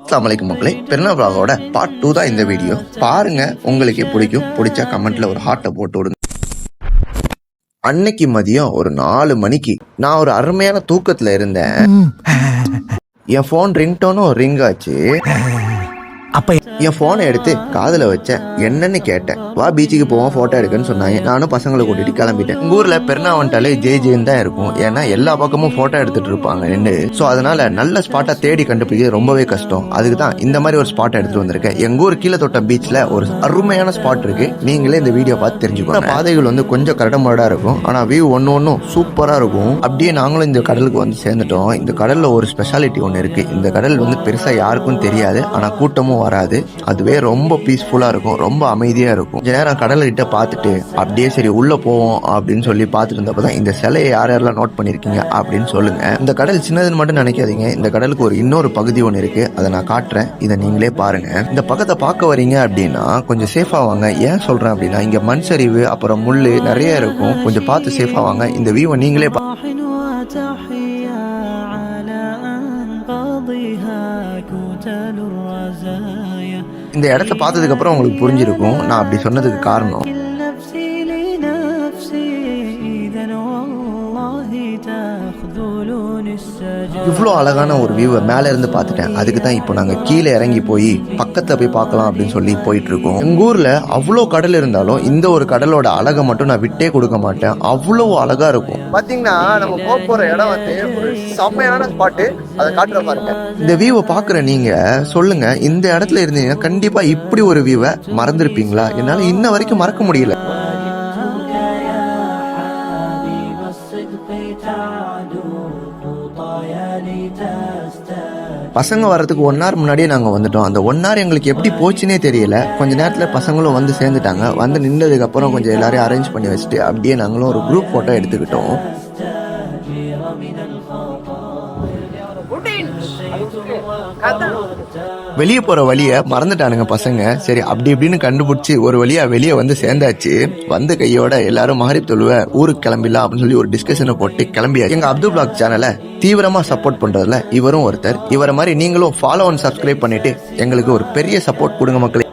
அஸ்ஸலாமு அலைக்கும் மக்களே, பெருநாள் vlog-ஓட பார்ட் 2 தான் இந்த வீடியோ. பாருங்க, உங்களுக்கு பிடிக்கும். பிடிச்சா கமெண்ட்ல ஒரு ஹார்ட்டை போட்டு விடுங்க. அன்னைக்கு மதியம் ஒரு 4 மணிக்கு நான் ஒரு அருமையான தூக்கத்துல இருந்தேன். என் போன் ரிங்டோனும் ரிங் ஆச்சு. அப்ப என் போனை எடுத்து காதுல வச்சேன். என்னன்னு கேட்டேன். வா பீச்சுக்கு போவோம், போட்டோ எடுக்கன்னு சொன்னாங்க. நானும் பசங்களை கூட்டிட்டு கிளம்பிட்டேன். உங்க ஊர்ல பெருநாள் வந்துட்டாலே ஜேன்னு தான் இருக்கும். ஏன்னா எல்லா பக்கமும் போட்டோ எடுத்துட்டு இருப்பாங்க நின்று. ஸோ அதனால நல்ல ஸ்பாட்டா தேடி கண்டுபிடிக்கிறது ரொம்பவே கஷ்டம். அதுக்கு தான் இந்த மாதிரி ஒரு ஸ்பாட் எடுத்துட்டு வந்திருக்கேன். எங்க ஊர் கீழே தொட்ட பீச்ல ஒரு அருமையான ஸ்பாட் இருக்கு. நீங்களே இந்த வீடியோ பார்த்து தெரிஞ்சுக்கோங்க. பாதைகள் வந்து கொஞ்சம் கரடமாடா இருக்கும். ஆனா வியூ ஒன்னும் சூப்பரா இருக்கும். அப்படியே நாங்களும் இந்த கடலுக்கு வந்து சேர்ந்துட்டோம். இந்த கடல்ல ஒரு ஸ்பெஷாலிட்டி ஒன்று இருக்கு. இந்த கடல் வந்து பெருசா யாருக்கும் தெரியாது. ஆனா கூட்டமும் வராது. அதுவே ரொம்ப பீஸ்ஃபுல்லா இருக்கும். ரொம்ப அமைதியா இருக்கும். கொஞ்ச நேரம் கடலை கிட்ட பார்த்துட்டு அப்படியே சரி உள்ள போவோம் அப்படின்னு சொல்லி பார்த்துட்டு இருந்தப்பதான் இந்த சிலையை யாரெல்லாம் நோட் பண்ணிருக்கீங்க அப்படின்னு சொல்லுங்க. இந்த கடல் சின்னதுன்னு மட்டும் நினைக்காதீங்க. இந்த கடலுக்கு ஒரு இன்னொரு பகுதி ஒன்று இருக்கு. அதை நான் காட்டுறேன். இதை நீங்களே பாருங்க. இந்த பக்கத்தை பார்க்க வரீங்க அப்படின்னா கொஞ்சம் சேஃபா வாங்க. ஏன் சொல்றேன் அப்படின்னா இங்க மண் சரிவு அப்புறம் முள்ளு நிறைய இருக்கும். கொஞ்சம் பார்த்து சேஃபா வாங்க. இந்த வியூவை நீங்களே இந்த இடத்த பார்த்ததுக்கு அப்புறம் உங்களுக்கு புரிஞ்சிருக்கும் நான் அப்படி சொன்னதுக்கு காரணம். இவ்வளோ அழகான ஒரு வியூவை மேல இருந்து பார்த்துட்டேன். அதுக்கு தான் இப்போ நாங்கள் கீழே இறங்கி போய் பக்கத்துல போய் பார்க்கலாம் அப்படின்னு சொல்லி போயிட்டு இருக்கோம். எங்க ஊர்ல அவ்வளோ கடல் இருந்தாலும் இந்த ஒரு கடலோட அழகை மட்டும் நான் விட்டே கொடுக்க மாட்டேன். அவ்வளோ அழகா இருக்கும். பாத்தீங்கன்னா நம்ம போற இடம் வந்து ஒரு செம்மையான ஸ்பாட்டு. அதை காட்டுற பாருங்க. இந்த வியூவை பாக்குற நீங்க சொல்லுங்க, இந்த இடத்துல இருந்தீங்கன்னா கண்டிப்பா இப்படி ஒரு வியூவை மறந்துருப்பீங்களா? என்னால இன்ன வரைக்கும் மறக்க முடியல. பசங்க வர்றதுக்கு 1 hour முன்னாடியே நாங்கள் வந்துட்டோம். அந்த 1 hour எங்களுக்கு எப்படி போச்சுன்னே தெரியல. கொஞ்ச நேரத்தில் பசங்களும் வந்து சேர்ந்துட்டாங்க. வந்து நின்றதுக்கு அப்புறம் கொஞ்சம் எல்லாரையும் அரேஞ்ச் பண்ணி வச்சுட்டு அப்படியே நாங்களும் ஒரு குரூப் போட்டோ எடுத்துக்கிட்டோம். வெளியே போற வழிய மறந்துட்டானுங்க பசங்க. சரி அப்படி இப்படின்னு கண்டுபிடிச்சி ஒரு வழியா வெளியே வந்து சேர்ந்தாச்சு. வந்து கையோட எல்லாரும் மகரிப் தொழுவ ஊருக்கு கிளம்பிடலாம் அப்படின்னு சொல்லி ஒரு டிஸ்கஷனை போட்டு கிளம்பியா. எங்க அப்துல் பிளாக் சேனலை தீவிரமா சப்போர்ட் பண்றதுல இவரும் ஒருத்தர். இவரை மாதிரி நீங்களும் ஃபாலோ அண்ட் சப்ஸ்கிரைப் பண்ணிட்டு எங்களுக்கு ஒரு பெரிய சப்போர்ட் கொடுங்க மக்களே.